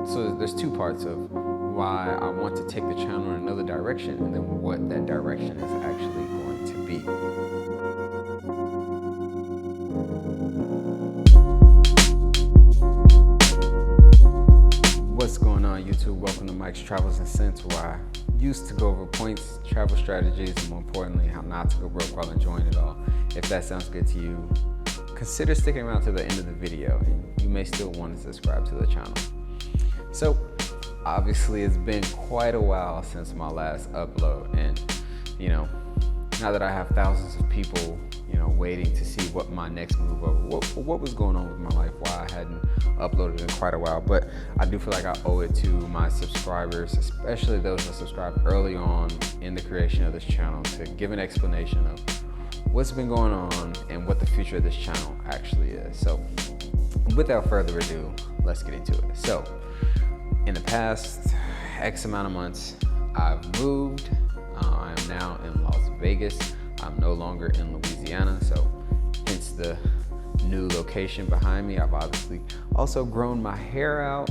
So there's two parts of why I want to take the channel in another direction, and then what that direction is actually going to be. What's going on, YouTube? Welcome to Mike's Travels and Cents, where I used to go over points, travel strategies, and more importantly, how not to go broke while enjoying it all. If that sounds good to you, consider sticking around to the end of the video, and you may still want to subscribe to the channel. So, obviously, it's been quite a while since my last upload, and now that I have thousands of people, waiting to see what my next move was, what was going on with my life, why I hadn't uploaded in quite a while. But I do feel like I owe it to my subscribers, especially those that subscribed early on in the creation of this channel, to give an explanation of what's been going on and what the future of this channel actually is. So, without further ado, let's get into it. So, in the past X amount of months, I've moved. I am now in Las Vegas. I'm no longer in Louisiana, so hence the new location behind me. I've obviously also grown my hair out,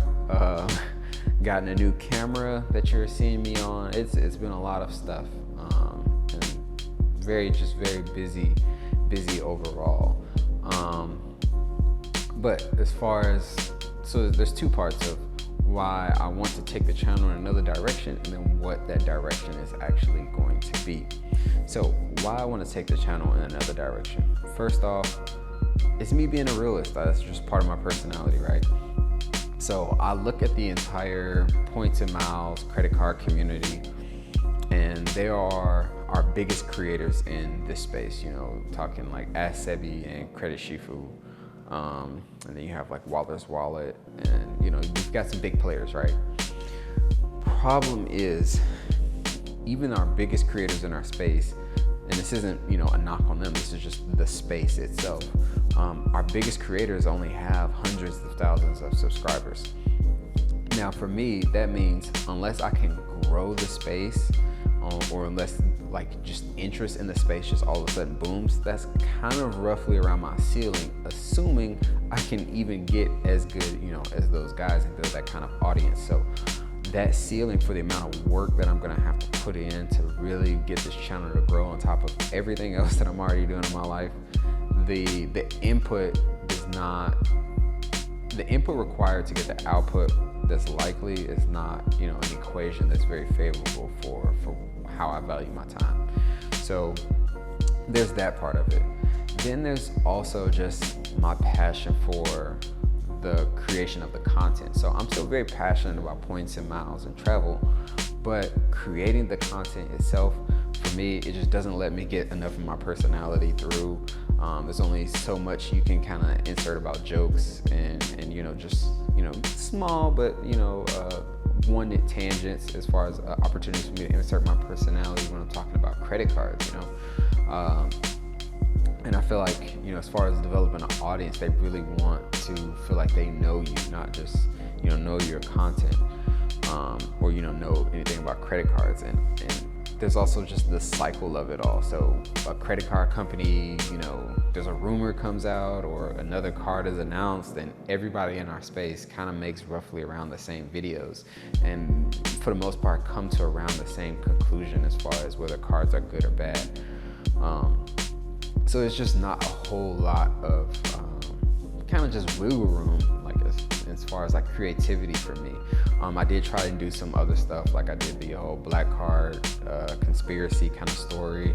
gotten a new camera that you're seeing me on. It's been a lot of stuff, and very busy overall. But as far as, so there's two parts of why I want to take the channel in another direction, and then what that direction is actually going to be. So why I want to take the channel in another direction. First off, it's me being a realist. That's just part of my personality, right? So I look at the entire points and miles credit card community, and they are our biggest creators in this space, talking like Ask Sebi and Credit Shifu. And then you have like Waller's Wallet, and you've got some big players, right? Problem is, even our biggest creators in our space, and this isn't a knock on them, this is just the space itself, our biggest creators only have hundreds of thousands of subscribers. Now for me, that means unless I can grow the space, or unless like just interest in the space just all of a sudden booms, that's kind of roughly around my ceiling, assuming I can even get as good as those guys and build that kind of audience. So that ceiling for the amount of work that I'm gonna have to put in to really get this channel to grow, on top of everything else that I'm already doing in my life, the input required to get the output that's likely is not an equation that's very favorable for how I value my time. So there's that part of it. Then there's also just my passion for the creation of the content. So I'm still very passionate about points and miles and travel, but creating the content itself, for me, it just doesn't let me get enough of my personality through. There's only so much you can kind of insert about jokes and just small but one tangents as far as opportunities for me to insert my personality when I'm talking about credit cards. And I feel like as far as developing an audience, they really want to feel like they know you, not just know your content, or know anything about credit cards. And there's also just the cycle of it all. So a credit card company, there's a rumor comes out or another card is announced, and everybody in our space kind of makes roughly around the same videos, and for the most part come to around the same conclusion as far as whether cards are good or bad. So it's just not a whole lot of kind of just wiggle room, like as far as like creativity for me. I did try to do some other stuff, like I did the whole black card conspiracy kind of story.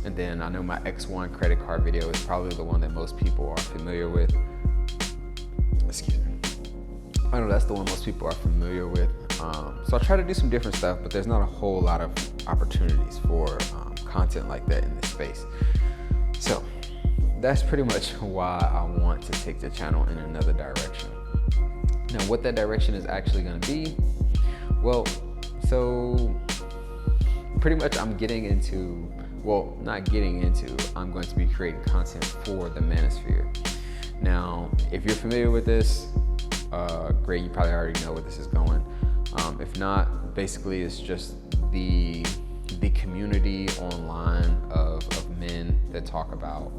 And then I know my X1 credit card video is probably the one that most people are familiar with. Excuse me. I know that's the one most people are familiar with. So I try to do some different stuff, but there's not a whole lot of opportunities for content like that in this space. So that's pretty much why I want to take the channel in another direction. Now, what that direction is actually going to be, well, so pretty much I'm going to be creating content for the Manosphere. Now, if you're familiar with this, great, you probably already know where this is going. If not, basically it's just the community online of men that talk about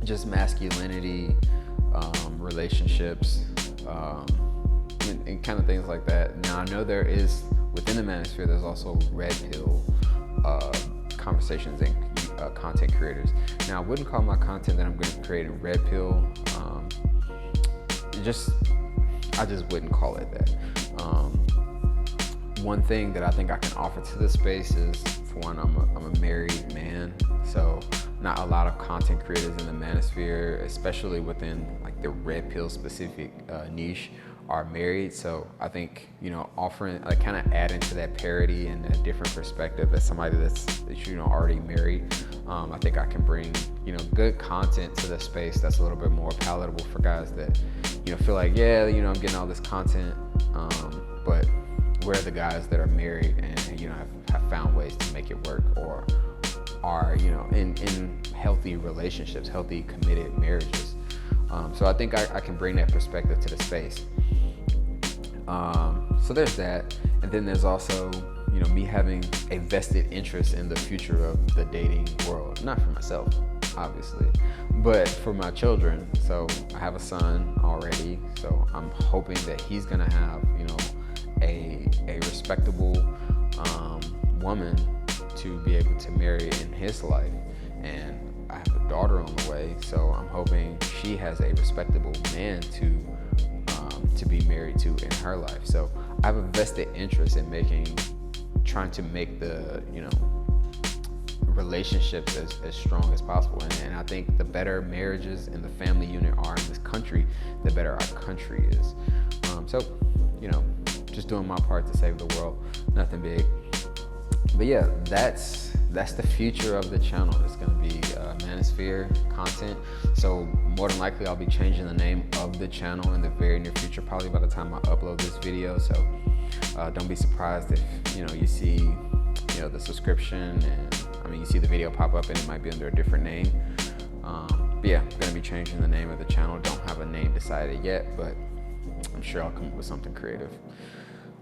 just masculinity, relationships, and kind of things like that. Now I know there is within the manosphere, there's also red pill conversations and content creators. Now I wouldn't call my content that I'm going to create red pill. I just wouldn't call it that. One thing that I think I can offer to this space is, for one, I'm a married man, so not a lot of content creators in the manosphere, especially within like the red pill specific niche, are married. So I think, offering, like, kind of adding to that parity and a different perspective as somebody that's already married. I think I can bring, good content to the space that's a little bit more palatable for guys that, feel like, yeah, I'm getting all this content, but where are the guys that are married and, have found ways to make it work, or are, in healthy relationships, healthy, committed marriages. So I think I can bring that perspective to the space. So there's that. And then there's also, me having a vested interest in the future of the dating world. Not for myself, obviously, but for my children. So I have a son already, so I'm hoping that he's gonna have, a respectable woman to be able to marry in his life. And I have a daughter on the way, so I'm hoping she has a respectable man to be married to in her life. So I have a vested interest in trying to make the, relationships as strong as possible. And I think the better marriages and the family unit are in this country, the better our country is. So, just doing my part to save the world, nothing big. But yeah, that's the future of the channel. It's going to be Manosphere content. So more than likely, I'll be changing the name of the channel in the very near future, probably by the time I upload this video. So don't be surprised if you see the subscription, and you see the video pop up and it might be under a different name. But yeah, I'm going to be changing the name of the channel. Don't have a name decided yet, but I'm sure I'll come up with something creative.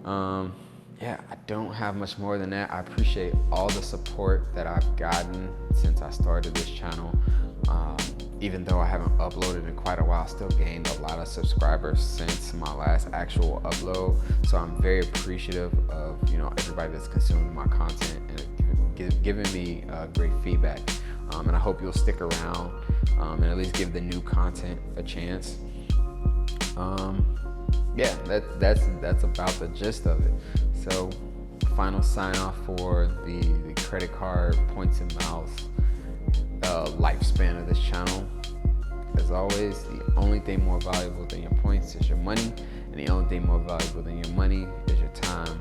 Yeah, I don't have much more than that. I appreciate all the support that I've gotten since I started this channel. Even though I haven't uploaded in quite a while, I still gained a lot of subscribers since my last actual upload. So I'm very appreciative of everybody that's consuming my content and giving me great feedback. And I hope you'll stick around and at least give the new content a chance. Yeah, that's about the gist of it. So, final sign off for the credit card points and miles lifespan of this channel. As always, the only thing more valuable than your points is your money, and the only thing more valuable than your money is your time.